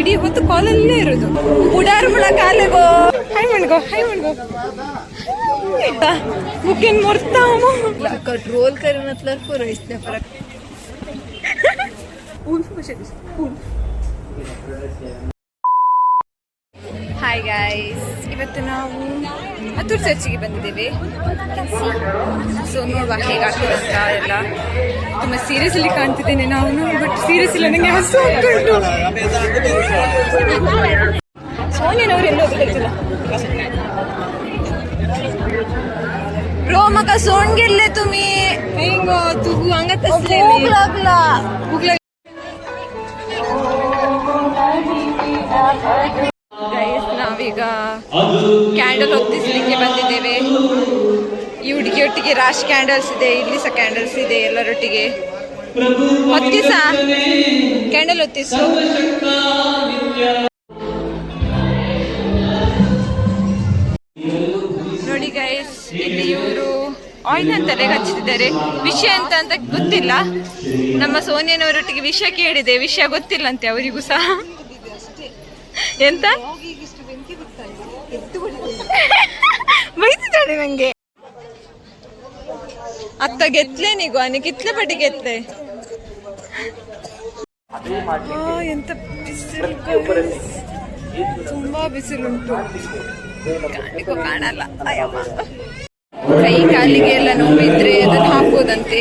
ಇಡೀ ಹೊತ್ತು ಕಾಲಲ್ಲೇ ಇರೋದು. ಬುಡಾರ್ ಮುಳ ಕಾಲೆಗೋ ಹೈ ಮಣ್ಗೋ ಹೈ ಮಣ್ಗೋ मुकेन मरता हूँ कंट्रोल करे मतलब पूरा इसने फर्क ಹಾಯ್ ಗೈಸ್, ಇವತ್ತು ನಾವು ಹತ್ತೂರು ಚರ್ಚಿಗೆ ಬಂದಿದ್ದೇವೆ. ಸೊ ನೋಡುವ ಹೇಗಾಗ್ತದೆ ಅಂತ ಎಲ್ಲ. ತುಂಬ ಸೀರಿಯಸ್ಲಿ ಕಾಣ್ತಿದ್ದೇನೆ ನಾನು, ಬಟ್ ಸೀರಿಯಸ್ ಇಲ್ಲ, ನನಗೆ ಹಸು ಆಗ್ತುಂಟು. ಸೋನಿಯನವ್ರು ಎಲ್ಲೋದು ಗೊತ್ತಿಲ್ಲ. रो मका सोन गेले तुम्ही हेंगो तू अंगात असले भूक लागला ಗೈಸ್, ನಾವೀಗ ಕ್ಯಾಂಡಲ್ ಹೊತ್ತಿಸ್ಲಿಕ್ಕೆ ಬಂದಿದ್ದೇವೆ. ಈ ಹುಡುಗಿಯೊಟ್ಟಿಗೆ ರಾಶ್ ಕ್ಯಾಂಡಲ್ಸ್ ಇದೆ, ಇಲ್ಲಿ ಸಹ ಕ್ಯಾಂಡಲ್ಸ್ ಇದೆ. ಎಲ್ಲರೊಟ್ಟಿಗೆ ಹೊತ್ತಿಸ ಕ್ಯಾಂಡಲ್ ಹೊತ್ತಿಸು. ನೋಡಿ ಗೈಸ್, ಇಲ್ಲಿ ಇವರು ಆಯಿಲ್ ಅಂತ ತಲೆಗೆ ಹಚ್ಚಿದ್ದಾರೆ. ವಿಷಯ ಅಂತ ಗೊತ್ತಿಲ್ಲ. ನಮ್ಮ ಸೋನಿಯನವರೊಟ್ಟಿಗೆ ವಿಷಯ ಕೇಳಿದೆ, ವಿಷಯ ಗೊತ್ತಿಲ್ಲ ಅಂತೆ ಅವರಿಗೂ ಸಹ. ಎಂತ ಬೈತಿದ್ದಾಳೆ ನಂಗೆ. ಅತ್ತ ಗೆತ್ಲೆ ನೀಗು ಅನಿ ಕಿತ್ಲೆ ಪಟ್ಟಿ ಗೆತ್ಲೆ. ಎಂತ ಬಿಸಿಲು, ತುಂಬಾ ಬಿಸಿಲುಂಟು, ಕಾಣಿಕೋ ಕಾಣಲ್ಲ. ಕೈ ಕಾಲಿಗೆ ಎಲ್ಲ ನೋವಿದ್ರೆ ಅದನ್ನು ಹಾಕೋದಂತೆ.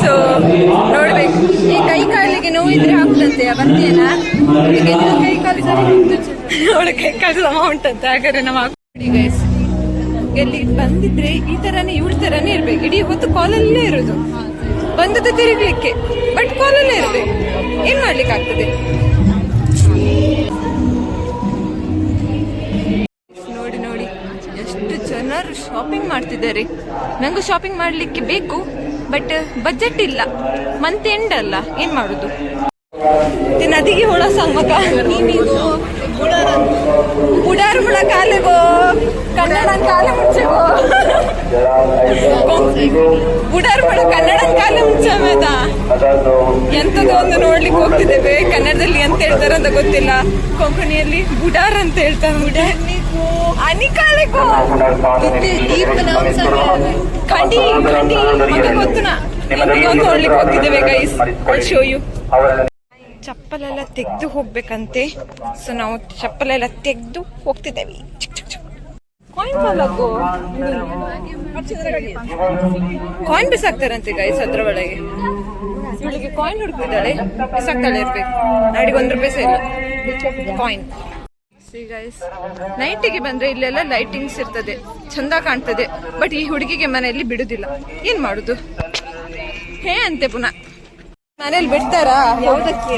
ಸೊ ನೋಡ್ಬೇಕು, ಈ ಕೈ ಕಾಲಿಗೆ ನೋವಿದ್ರೆ ಹಾಕುದಂತೆ. ಬರ್ತೀಯನಾ? ಕೈ ಕಾಲು ಅವಳ ಕೈ ಕಾಲು ಸಮ ಉಂಟಂತೆ. ಹಾಗಾದ್ರೆ ನಾವು ಹಾಕಿ ಗೈಸ್, ಎಲ್ಲಿ ಬಂದಿದ್ರೆ ಈ ತರಾನೇ ಇವಳ ತರಾನೇ ಇರ್ಬೇಕು. ಇಡೀ ಹೊತ್ತು ಕಾಲಲ್ಲೇ ಇರೋದು, ಬಂದದ್ದು ತಿರುಗ್ಲಿಕ್ಕೆ, ಬಟ್ ಕಾಲಲ್ಲೇ ಇರ್ಬೇಕು. ಏನ್ ಮಾಡ್ಲಿಕ್ಕೆ ಆಗ್ತದೆ? ನೋಡಿ ನೋಡಿ ಎಷ್ಟು ಜನರು ಶಾಪಿಂಗ್ ಮಾಡ್ತಿದ್ದಾರೆ. ನಂಗೂ ಶಾಪಿಂಗ್ ಮಾಡ್ಲಿಕ್ಕೆ ಬೇಕು, ಬಟ್ ಬಜೆಟ್ ಇಲ್ಲ. ಮಂತ್ ಎಂಡ್ ಅಲ್ಲ, ಏನ್ ಮಾಡುದು? ನದಿಗೆ ಹೋಳ ಸಂಗಕ ನೀನಿಗೂ ಬುಡಾರ್ ಮುಳ ಕಾಲೆಗೋ ಕನ್ನಡನ ಕಾಲೆ ಮುಚ್ಚಗೋ ಬುಡಾರ್ ಮುಳ ಕನ್ನಡನ ಕಾಲೆ ಮುಚ್ಚಮೇದ. ಎಂತದೋ ಒಂದು ನೋಡ್ಲಿಕ್ಕೆ ಹೋಗ್ತಿದ್ದೇವೆ. ಕನ್ನಡದಲ್ಲಿ ಎಂತ ಹೇಳ್ತಾರ ಅಂತ ಗೊತ್ತಿಲ್ಲ. ಕೊಂಕಣಿಯಲ್ಲಿ ಬುಡಾರ್ ಅಂತ ಹೇಳ್ತಾರೆ. ಬುಡಾರ್ ಅನಿಕಾಲೆಗೋ ಖಂಡಿ ಖಂಡಿ ಮಗ ಗೊತ್ತುನಾ. ಎಂತದೊಂದು ನೋಡ್ಲಿಕ್ಕೆ ಹೋಗ್ತಿದ್ದೇವೆ ಗೈಸ್. Show you. ಚಪ್ಪಲೆಲ್ಲ ತೆಗೆದು ಹೋಗ್ಬೇಕಂತೆ. ಸೊ ನಾವು ಚಪ್ಪಲೆಲ್ಲ ತೆಗೆದು ಹೋಗ್ತಿದ್ದೇವೆ. ಕಾಯಿನ್ ಬಿಸಾಕ್ತಾರಂತೆ ಗೈಸ್ ಅದ್ರ ಒಳಗೆ. ಇವಳಿಗೆ ಕಾಯಿನ್ ಹುಡುಕಿದ್ದಾಳೆ, ಬಿಸಾಕ್ತಾಳೆ ಇರ್ಬೇಕು. ನಾಡಿಗೆ 1 ರೂಪಾಯಿ ಸಹ ಇಲ್ಲ ಕಾಯಿನ್. ಗೈಸ್, ನೈಟಿಗೆ ಬಂದ್ರೆ ಇಲ್ಲೆಲ್ಲ ಲೈಟಿಂಗ್ಸ್ ಇರ್ತದೆ, ಚಂದ ಕಾಣ್ತದೆ. ಬಟ್ ಈ ಹುಡುಗಿಗೆ ಮನೆಯಲ್ಲಿ ಬಿಡುದಿಲ್ಲ. ಏನ್ ಮಾಡುದು? ಹೇ ಅಂತೆ ಪುನಃ ಮನೇಲಿ ಬಿಡ್ತಾರಾ? ಯಾವುದಕ್ಕೆ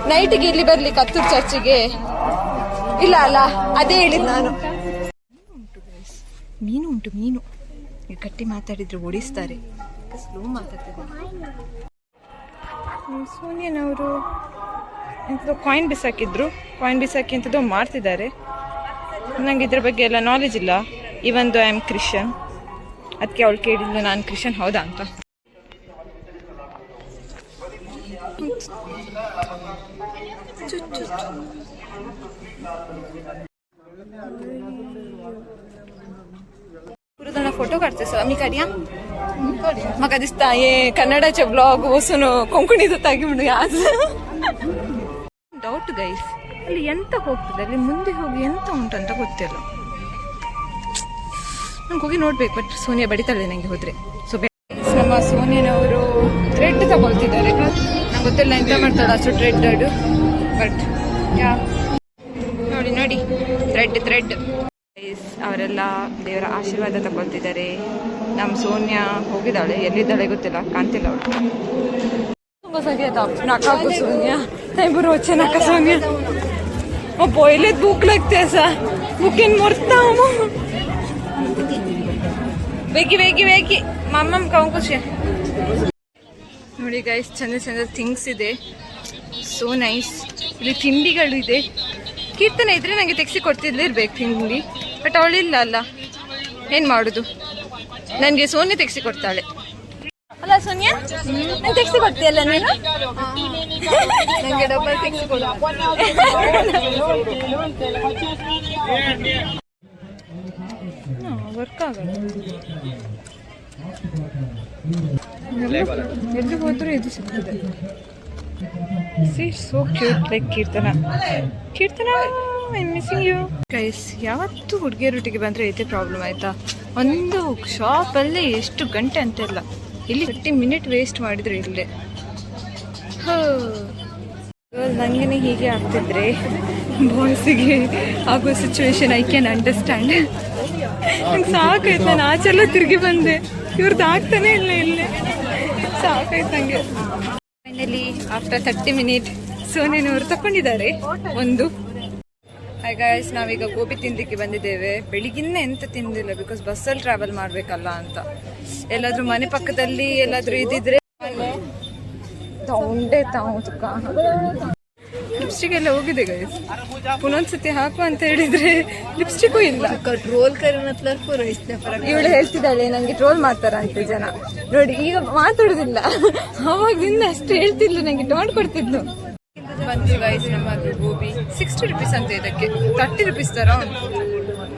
ನೈಟಿಗೆ ಇಲ್ಲಿ ಬರ್ಲಿಕ್ಕೆ ಹತ್ತೂರು ಚರ್ಚಿಗೆ? ಇಲ್ಲ ಅಲ್ಲ, ಅದೇ ಹೇಳಿದ್ ನಾನು. ಮೀನು ಉಂಟು, ಮೀನು. ಗಟ್ಟಿ ಮಾತಾಡಿದ್ರೆ ಓಡಿಸ್ತಾರೆ. ಸ್ಲೋ ಮಾತಾಡ್ತಿದ್ದಾರೆ. ಸೋನಿಯನವರು ಎಂಥದ್ದು ಕಾಯಿನ್ ಬಿಸಾಕಿದ್ರು. ಕಾಯಿನ್ ಬಿಸಾಕಿ ಎಂಥದ್ದು ಮಾಡ್ತಿದ್ದಾರೆ. ನಂಗೆ ಇದ್ರ ಬಗ್ಗೆ ಎಲ್ಲ ನಾಲೆಜ್ ಇಲ್ಲ. ಇವನ್ ಐ ಆಮ್ ಕ್ರಿಶ್ಚಿಯನ್, ಅದಕ್ಕೆ ಅವಳು ಕೇಳಿದ್ಲು ನಾನು ಕ್ರಿಶ್ಚಿಯನ್ ಹೌದಾ ಅಂತ. पुरातन फोटो काढते मी काढ्या मग दिसता हे कन्नडाचे ब्लॉग वसून ಕೊಂಕಣಿ ಜೊತೆಗೆ ಬಿಡು. आज ಡೌಟ್ ಗೈಸ್, ಅಲ್ಲಿ ಎಂತ ಹೋಗ್ತದೆ, ಅಲ್ಲಿ ಮುಂದೆ ಹೋಗಿ ಎಂತ ಉಂಟಂತ ಗೊತ್ತಿಲ್ಲ. ನಂಗೆ ಹೋಗಿ ನೋಡ್ಬೇಕು, ಬಟ್ ಸೋನಿಯಾ ಬಡಿತಾಳೆ ನಂಗೆ ಹೋದ್ರೆ. ಸೊ ನಮ್ಮ ಸೋನಿಯನವರು ಥ್ರೆಡ್ ತಗೊಳ್ತಿದ್ದಾರೆ. ನಂಗೆ ಗೊತ್ತಿಲ್ಲ ಎಂತ ಮಾಡ್ತಾಳೆ ಅಷ್ಟು ಥ್ರೆಡ್. ಬಟ್ ನೋಡಿ ನೋಡಿ ಥ್ರೆಡ್ ಅವರೆಲ್ಲ ದೇವರ ಆಶೀರ್ವಾದ ತಗೊಳ್ತಿದ್ದಾರೆ. ನಮ್ಮ ಸೋನಿಯಾ ಹೋಗಿದ್ದಾಳೆ, ಎಲ್ಲಿದ್ದಾಳೆ ಗೊತ್ತಿಲ್ಲ, ಕಾಣ್ತಿಲ್ಲ ಅವಳು. नाका सोनिया नाही बरोबर नाका सोनिया मग पहिले भूक लागते असा भूकेन मरता मग ಬೇಕಿ ಬೇಕಿ ಬೇಕಿ ಮಮ್ಮಮ್ಮ ಕಾವು ಖುಷಿ ನೋಡಿ ಗೈಸ್. ಚಂದ ಚಂದ ಥಿಂಗ್ಸ್ ಇದೆ, ಸೋ ನೈಸ್. ಇಲ್ಲಿ ತಿಂಡಿಗಳಿದೆ. ಕೀರ್ತನೆ ಇದ್ರೆ ನನಗೆ ತೆಗ್ಸಿ ಕೊಡ್ತಿದ್ಲೇ ಇರ್ಬೇಕು ತಿಂಡಿ, ಬಟ್ ಅವಳಿಲ್ಲ ಅಲ್ಲ, ಏನು ಮಾಡೋದು? ನನಗೆ ಸೋನಿಯಾ ತೆಗ್ಸಿ ಕೊಡ್ತಾಳೆ ಅಲ್ಲ. ಸೋನಿಯಾ ನಂಗೆ ಟೆಕ್ಸ್ಟ್ ಕೊಡ್ತೀಯಲ್ಲ ನೀನು? ನಂಗೆ ಡಬಲ್ ಟೆಕ್ಸ್ಟ್ ಕೊಡು. ವರ್ಕ್ ಆಗಲ್ಲ. ಎಲ್ಲಿ ಹೋದ್ರೂ ಇದು ಸಿಗ್ತದೆ. See so cute like Keerthana. I missing you guys. ಯಾವತ್ತು ಹುಡುಗಿಯರೊಟ್ಟಿಗೆ ಬಂದರೆ ಇದೇ ಪ್ರಾಬ್ಲಮ್ ಆಯಿತಾ. ಒಂದು ಶಾಪಲ್ಲಿ ಎಷ್ಟು ಗಂಟೆ ಅಂತೆಲ್ಲ, ಇಲ್ಲಿ 30 ಮಿನಿಟ್ ವೇಸ್ಟ್ ಮಾಡಿದ್ರು ಇಲ್ಲೇ. ನನಗೇನೆ ಹೀಗೆ ಆಗ್ತಿದ್ರೆ ಬಾಯ್ಸಿಗೆ ಆಗೋ ಸಿಚುವೇಶನ್ ಐ ಕ್ಯಾನ್ ಅಂಡರ್ಸ್ಟ್ಯಾಂಡ್. ನಂಗೆ ಸಾಕಾಯ್ತು, ನಾನು ಆಚೆಲ್ಲ ತಿರುಗಿ ಬಂದೆ, ಇವ್ರದ್ದು ಆಗ್ತಾನೆ ಇಲ್ಲ ಇಲ್ಲೇ. ಸಾಕಾಯ್ತು ನನಗೆ. ಫೈನಲಿ ಆಫ್ಟರ್ 30 ಮಿನಿಟ್ ಸೋನೇನವರು ತಗೊಂಡಿದ್ದಾರೆ ಒಂದು. ಹಾಯ್ ಗಾಯ್ಸ್, ನಾವೀಗ ಗೋಬಿ ತಿನ್ನಲಿಕ್ಕೆ ಬಂದಿದ್ದೇವೆ. ಬೆಳಿಗಿನ್ನ ಎಂತ ತಿಂದಿಲ್ಲ, ಬಿಕಾಸ್ ಬಸ್ಸಲ್ಲಿ ಟ್ರಾವೆಲ್ ಮಾಡಬೇಕಲ್ಲ ಅಂತ. ಎಲ್ಲಾದರೂ ಮನೆ ಪಕ್ಕದಲ್ಲಿ ಎಲ್ಲಾದರೂ ಇದ್ದಿದ್ರೆ ತಗೊಂಡೆ ತುಕ್ಕ. ಲಿಪ್ಸ್ಟಿಕ್ ಎಲ್ಲ ಹೋಗಿದೆ ಗೈಸ್. ಪುನೊಂದ್ಸತಿ ಹಾಕು ಅಂತ ಹೇಳಿದ್ರೆ ಲಿಪ್ಸ್ಟಿಕ್ಕೂ ಇಲ್ಲ. ಇವಳು ಹೇಳ್ತಿದ್ದಾಳೆ ನಂಗೆ ಟ್ರೋಲ್ ಮಾಡ್ತಾರಂತೆ ಜನ. ನೋಡಿ ಈಗ ಮಾತಾಡುದಿಲ್ಲ, ಅವಾಗಿಂದ ಅಷ್ಟು ಹೇಳ್ತಿಲ್ಲ, ನಂಗೆ ಟೊಂಟ್ ಕೊಡ್ತಿದ್ಲು. ಬಂತು ಗೈಸ್ ನಮ್ಮದು ಗೋಬಿ. 60 rupees ಅಂತ ಇದಕ್ಕೆ. 30 rupees ತರ ಉಂಟು.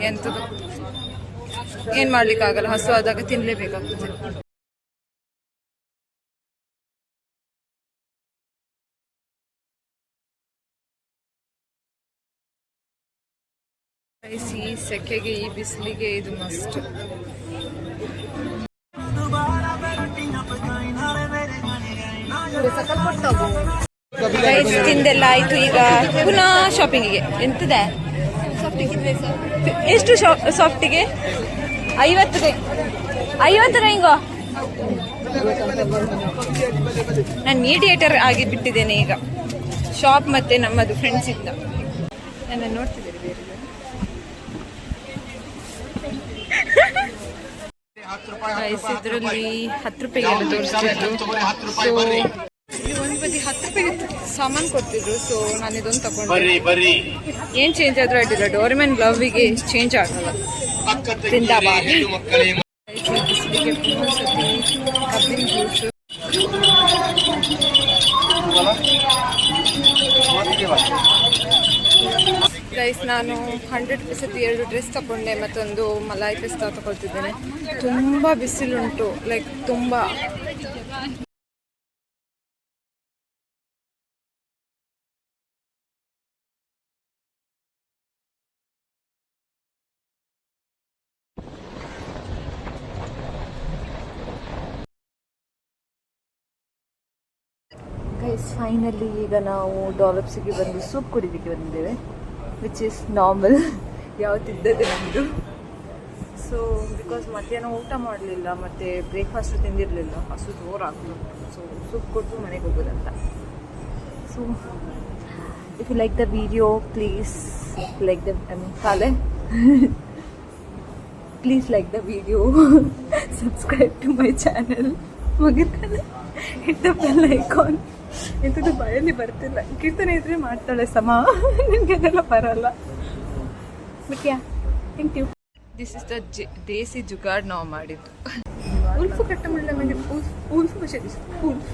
ಎಂತದು ಏನ್ ಮಾಡ್ಲಿಕ್ಕಾಗಲ್ಲ, ಹಸು ಆದಾಗ ತಿನ್ಲೇಬೇಕಾಗ್ತದೆ. ಈ ಸೆಕೆಗೆ, ಈ ಬಿಸಿಲಿಗೆ ಇದು ಮಸ್ಟ್. ತಿಂದೆಲ್ಲ ಆಯ್ತು. ಈಗ ಪುನಃ ಶಾಪಿಂಗಿಗೆ. ಎಂತದೆ ಎಷ್ಟು ಸಾಫ್ಟಿಗೆ? 50 ಹಿಂಗೋ. ನಾನು ಮೀಡಿಯೇಟರ್ ಆಗಿ ಬಿಟ್ಟಿದ್ದೇನೆ ಈಗ. ಶಾಪ್ ಮತ್ತೆ ನಮ್ಮದು ಫ್ರೆಂಡ್ಸ್ ಇದ್ದ ನನ್ನ ನೋಡ್ತಿದ್ದೇನೆ. ಬೇರೆ ಇದರಲ್ಲಿ 10 ರೂಪಾಯಿಗೆಲ್ಲ ತೋರಿಸ್ತಿದ್ರು. ಸೊ ಒಂದು ಬದಿ 10 ರೂಪಾಯಿಗೆ ಸಾಮಾನು ಕೊಡ್ತಿದ್ರು. ಸೊ ನಾನು ಇದೊಂದು ತಗೊಂಡೆ. ಏನ್ ಚೇಂಜ್ ಆದ್ರೂ ಅಡ್ಡಿಲ್ಲ, ಡೋರೆಮನ್ ಗ್ಲವ್ವಿಗೆ ಚೇಂಜ್ ಆಗಲ್ಲ. ತಿಂದಾಬಾದ್. ಕಬ್ಬಿನ ಜ್ಯೂಸು. ಗೈಸ್, ನಾನು 100 ರೂಪೀಸ್ 2 ಡ್ರೆಸ್ ತಗೊಂಡೆ, ಮತ್ತೊಂದು ಮಲಾಯಿ ಪಿಸ್ತಾ ತಗೊಳ್ತಿದ್ದೇನೆ. ತುಂಬ ಬಿಸಿಲುಂಟು, ಲೈಕ್ ತುಂಬ. ಗೈಸ್ ಫೈನಲಿ ಈಗ ನಾವು ಡಾಲಪ್ಸಿಗೆ ಬಂದು ಸೂಪ್ ಕುಡಿಲಿಕ್ಕೆ ಬಂದಿದ್ದೇವೆ, ವಿಚ್ ಈಸ್ ನಾರ್ಮಲ್ ಯಾವತ್ತಿದ್ದದೆ ನಮ್ಮದು. ಸೊ ಬಿಕಾಸ್ ಮಧ್ಯಾಹ್ನ ಊಟ ಮಾಡಲಿಲ್ಲ ಮತ್ತು ಬ್ರೇಕ್ಫಾಸ್ಟ್ ತಿಂದಿರಲಿಲ್ಲ, ಹಸು ಜೋರಾಗ್ತದೆ. ಸೊ ಸೂಪ್ ಕೊಟ್ಟು ಮನೆಗೆ ಹೋಗೋದಂತ. So if you like the video please like the please like the video, subscribe to my channel, ಮುಗಿತಾನೆ ಹಿಟ್ ದ ಬೆಲ್ ಐಕಾನ್. ಎಂಥದ್ದು ಬಾಯಲ್ಲಿ ಬರ್ತಿಲ್ಲ. ಕೀರ್ತನೆ ಇದ್ರೆ ಮಾಡ್ತಾಳೆ ಸಮ, ನನಗೆ ಅದೆಲ್ಲ ಬರಲ್ಲ. But yeah, thank you. This is the desi jugaad ನಾವು ಮಾಡಿದ್ದು. ಉಲ್ಫು ಕಟ್ಟ ಮುಳ್ಳ ಮಂಡಿ ಉಲ್ಫು ಖುಷಿ ಉಲ್ಫ್